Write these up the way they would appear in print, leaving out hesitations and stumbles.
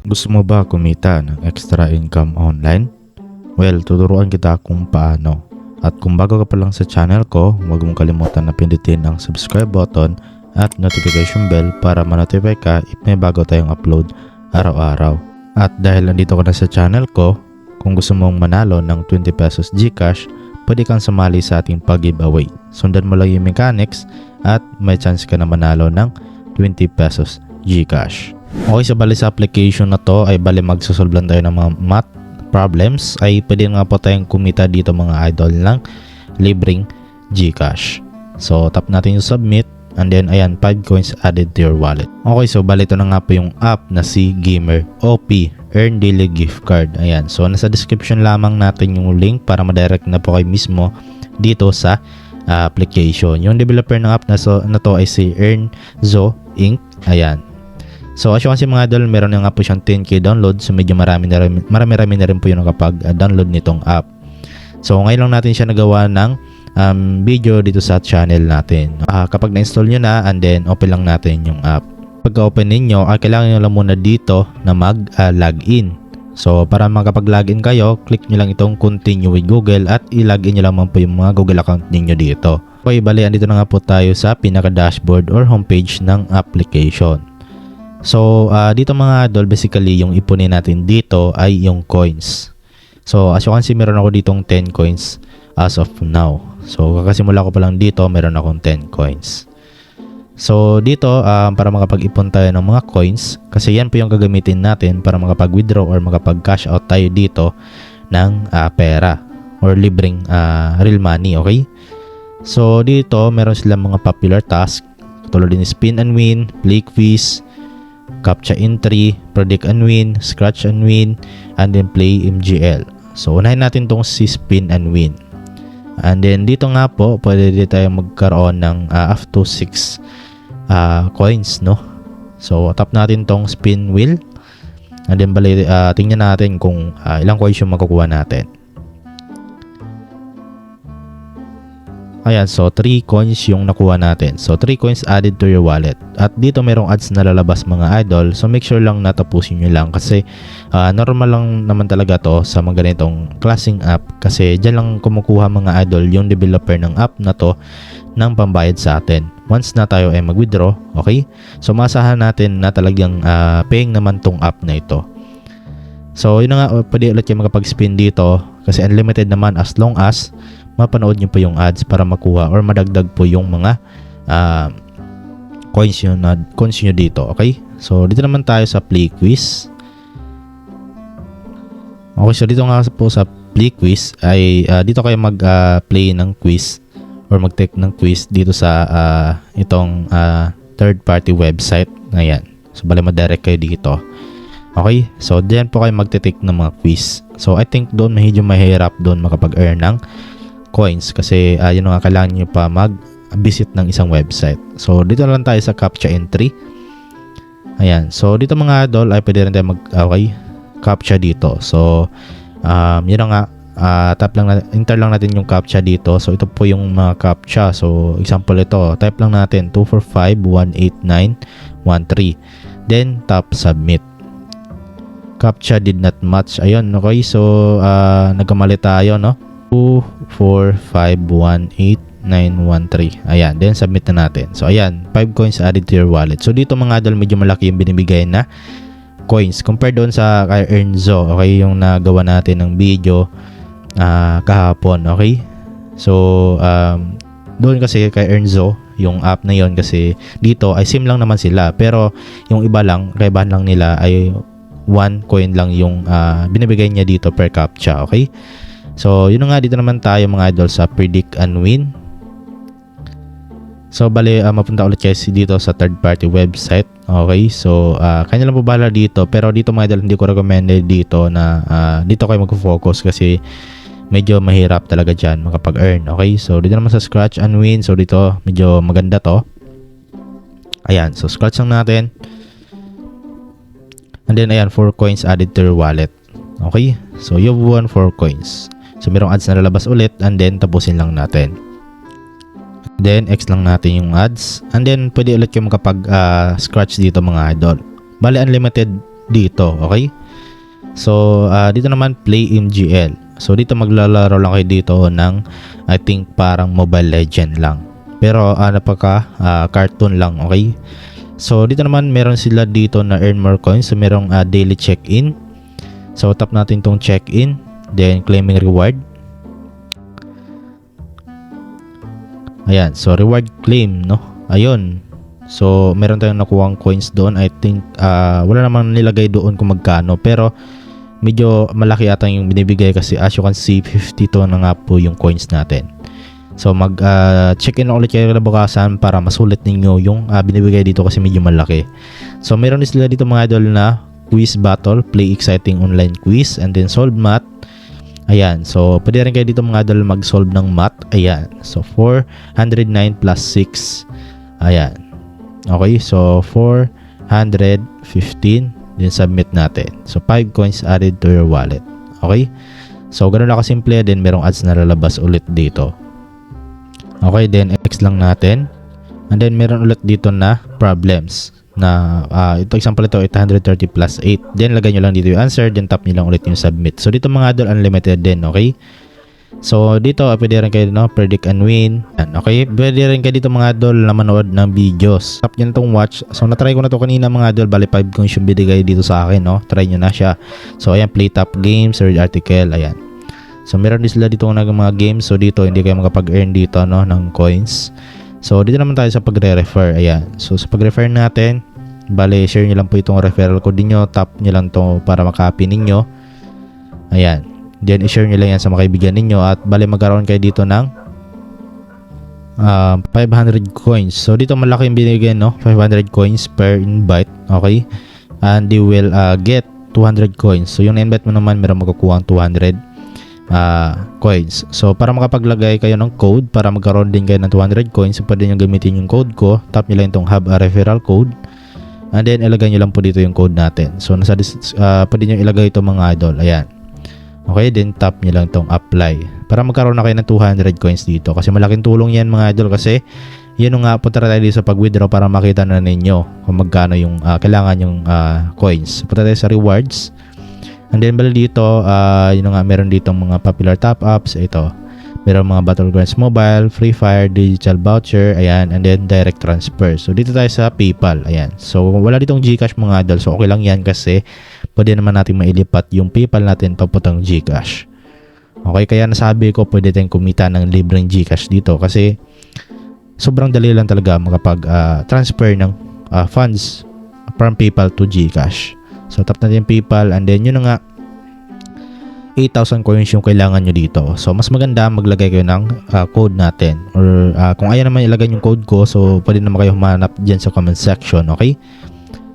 Gusto mo ba kumita ng extra income online? Well, tuturuan kita kung paano. At kung bago ka pa lang sa channel ko, huwag mong kalimutan na pindutin ang subscribe button at notification bell para ma-notify ka if may bago tayong upload araw-araw. At dahil nandito ka na sa channel ko, kung gusto mong manalo ng 20 pesos GCash, pwede kang sumali sa ating pag-giveaway. Sundan mo lang yung mechanics at may chance ka na manalo ng 20 pesos GCash. Okay, so bali sa application na to ay bali magsosolve lang tayo ng mga math problems. Ay pwede nga po tayong kumita dito mga idol ng libreng GCash. So tap natin yung submit and then ayan, 5 coins added to your wallet. Okay, so bali ito na nga po yung app na si Gamer OP Earn Daily Gift Card. Ayan, so nasa description lamang natin yung link para ma-direct na po kayo mismo dito sa application. Yung developer ng app na to ay si Earnzo Inc. Ayan. So as you can see mga idol, meron na nga po siyang 10k download. So medyo marami na rin po yung nakapag-download nitong app. So ngayon lang natin siya nagawa ng video dito sa channel natin. Kapag na-install nyo na and then open lang natin yung app. Pagka-open ninyo, kailangan nyo lang muna dito na mag-login. So para makapag-login kayo, click nyo lang itong continue with Google at i-login nyo lang po yung mga Google account ninyo dito. Okay, bali andito na nga po tayo sa pinaka-dashboard or homepage ng application. So dito mga idol, basically yung ipunin natin dito ay yung coins. So as you can see, meron ako ditong 10 coins as of now. So kakasimula ko pa lang dito, meron akong 10 coins. So dito para makapag-ipon tayo ng mga coins, kasi yan po yung gagamitin natin para makapag-withdraw or makapag-cash out tayo dito ng pera or libreng real money, okay? So dito meron silang mga popular task tulad din spin and win, play quiz, captcha entry, predict and win, scratch and win, and then play MGL. So unahin natin tong si spin and win. And then dito nga po pwede din tayo magkaroon ng up to 6 coins, no? So tap natin tong spin wheel and then bali tingnan natin kung ilang coins yung makukuha natin. Ayan, so 3 coins yung nakuha natin. So 3 coins added to your wallet. At dito merong ads na lalabas mga idol. So make sure lang natapusin nyo lang kasi normal lang naman talaga to sa mga ganitong klaseng app. Kasi dyan lang kumukuha mga idol yung developer ng app na to ng pambayad sa atin. Once na tayo ay mag-withdraw, okay? So masahan natin na talagang paying naman tong app na ito. So yun na nga, pwede ulit yung makapag-spin dito kasi unlimited naman as long as mapanood nyo po yung ads para makuha or madagdag po yung mga coins nyo dito, okay? So dito naman tayo sa play quiz. Okay, so dito nga po sa play quiz ay dito kayo mag-play ng quiz or mag-take ng quiz dito sa itong third party website. Ayan, so bali ma-direct kayo dito. Okay, so diyan po kayo magte-take ng mga quiz. So I think doon medyo mahirap doon makapag-earn ng coins kasi yun nga, kailangan nyo pa mag-visit ng isang website. So dito lang tayo sa captcha entry. Ayan, so dito mga idol ay pwede rin tayo captcha dito. So yun nga, enter lang natin yung captcha dito. So ito po yung mga captcha. So example ito, type lang natin 24518913, then tap submit. Captcha did not match. Ayun, okay, so nagkamali tayo, no? 24518913. Ayan, then submit na natin. So ayan, 5 coins added to your wallet. So dito mga idol, medyo malaki yung binibigay na coins compared doon sa kay Earnzo, okay, yung nagawa natin ng video kahapon, okay? So doon kasi kay Earnzo, yung app na yon, kasi dito ay same lang naman sila, pero yung iba lang, kaibahan lang nila ay 1 coin lang yung binibigay niya dito per captcha, okay? So yun nga, dito naman tayo mga idol sa predict and win. So bali mapunta ulit kayo dito sa third party website, okay? So kanya lang po bahala dito, pero dito mga idol hindi ko recommended dito na dito kayo mag-focus kasi medyo mahirap talaga dyan makapag-earn, okay? So dito naman sa scratch and win, so dito medyo maganda to. Ayan, so scratch lang natin. And then ayan, 4 coins added to your wallet. Okay? So you've won 4 coins. So merong ads na lalabas ulit and then tapusin lang natin. Then X lang natin yung ads and then pwede ulit yung makapag scratch dito mga idol. Bali unlimited dito, okay? So dito naman play MGL. So dito maglalaro lang kayo dito ng I think parang Mobile Legend lang. Pero napaka cartoon lang, okay? So dito naman meron sila dito na earn more coins. So merong daily check-in. So tap natin tong check-in, then claiming reward. Ayan, so reward claim, no? Ayun. So meron tayong nakuhang coins doon. I think wala namang nilagay doon kung magkano, pero medyo malaki ata yung binibigay kasi as you can see 52 na nga po yung coins natin. So mag check in ulit kayo kinabukasan para masulit ninyo yung binibigay dito kasi medyo malaki. So meron din sila dito mga idol na quiz battle, play exciting online quiz, and then solve math. Ayan, so pwede rin kayo dito mga idol mag-solve ng math. Ayan, so 409 plus 6. Ayan. Okay, so 415. Then submit natin. So 5 coins added to your wallet. Okay, so ganun lang kasimple. Then merong ads na lalabas ulit dito. Okay, then X lang natin. And then meron ulit dito na problems. Na ito example ito 830 plus 8. Then lagay nyo lang dito yung answer, then tap nyo lang ulit yung submit. So dito mga idol unlimited din, okay? So dito pwede rin kayo predict and win. Okay, pwede rin kayo dito mga idol na manood ng videos. Tap nyo na itong watch. So natry ko na to kanina mga idol, bali 5 coins yung binigay dito sa akin, no? Try nyo na siya. So ayan, play top games, read article, ayan. So meron din sila dito ng mga games. So dito hindi kayo makapag-earn dito, no, ng coins. So dito naman tayo sa pagre-refer. Ayan. So sa pag-refer natin, bale share nyo lang po itong referral code niyo, tap nyo lang to para maka-copy ninyo. Ayan. Then i-share nyo lang yan sa mga kaibigan ninyo at bale magkaroon kayo dito ng 500 coins. So dito malaki yung binigyan, no? 500 coins per invite. Okay? And they will get 200 coins. So yung invite mo naman meron magkukuha 200 coins. So para makapaglagay kayo ng code para magkaroon din kayo ng 200 coins, so pwede nyo gamitin yung code ko. Tap nyo lang itong have a referral code and then ilagay nyo lang po dito yung code natin. So nasa pwede nyo ilagay ito mga idol. Ayan. Okay, then tap nyo lang itong apply para magkaroon na kayo ng 200 coins dito kasi malaking tulong yan mga idol kasi yun nga punta tayo dito sa pag-withdraw para makita na ninyo kung magkano yung kailangan yung coins. Punta tayo sa rewards. And then bali dito, yun nga, meron dito mga popular top-ups. Ito, meron mga Battlegrounds Mobile, Free Fire, Digital Voucher, ayan, and then direct transfer. So dito tayo sa PayPal, ayan. So wala ditong GCash mga idol, so okay lang yan kasi pwede naman natin mailipat yung PayPal natin papuntang GCash. Okay, kaya nasabi ko pwede tayong kumita ng libreng GCash dito kasi sobrang dali lang talaga makapag-transfer ng funds from PayPal to GCash. So tap natin yung PayPal and then yun na nga 8,000 coins yung kailangan nyo dito. So mas maganda maglagay kayo ng code natin or kung ayaw naman ilagay yung code ko, so pwede naman kayo humanap dyan sa comment section, okay?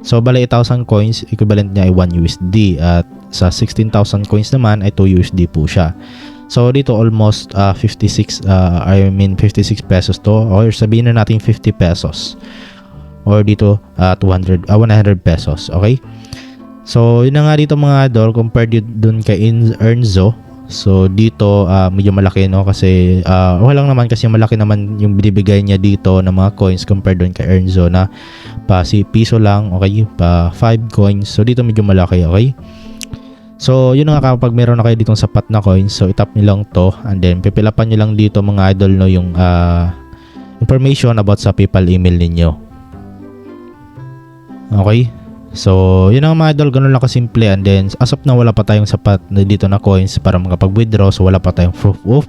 So bali 8,000 coins equivalent niya ay 1 USD at sa 16,000 coins naman ay 2 USD po siya. So dito almost 56 pesos to, or sabihin na natin 50 pesos or dito 100 pesos, okay? So yun na nga dito mga idol compared dun kay Earnzo. So dito medyo malaki, no, kasi okay lang naman kasi malaki naman yung binibigay niya dito ng mga coins compared dun kay Earnzo na pa si piso lang, okay, pa 5 coins. So dito medyo malaki, okay. So yun nga, kapag meron na kayo ditong sapat na coins, so itap nyo lang to and then pipilapan nyo lang dito mga idol, no, yung information about sa PayPal email ninyo. Okay. So, yun ang mga idol, ganun lang kasimple. And then, as of now, wala pa tayong sapat na dito na coins para makapag-withdraw. So, wala pa tayong proof of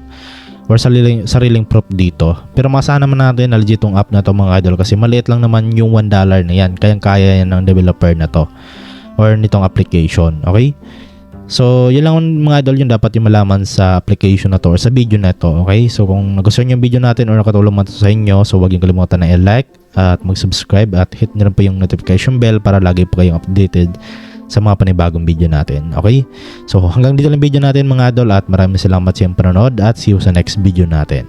or sariling proof dito. Pero masahan naman natin na legit tong app na to mga idol kasi maliit lang naman yung $1 na yan. Kayang-kaya yan ng developer na to or nitong application. Okay? So, yun lang mga idol yung dapat yung malaman sa application na to or sa video na to. Okay? So, kung nagustuhan yung video natin or nakatulong man to sa inyo, so huwag yung kalimutan na i-like at mag-subscribe at hit nyo rin po yung notification bell para lagi po kayong updated sa mga panibagong video natin. Okay? So, hanggang dito lang video natin mga idol at maraming salamat sa iyong panonood at see you sa next video natin.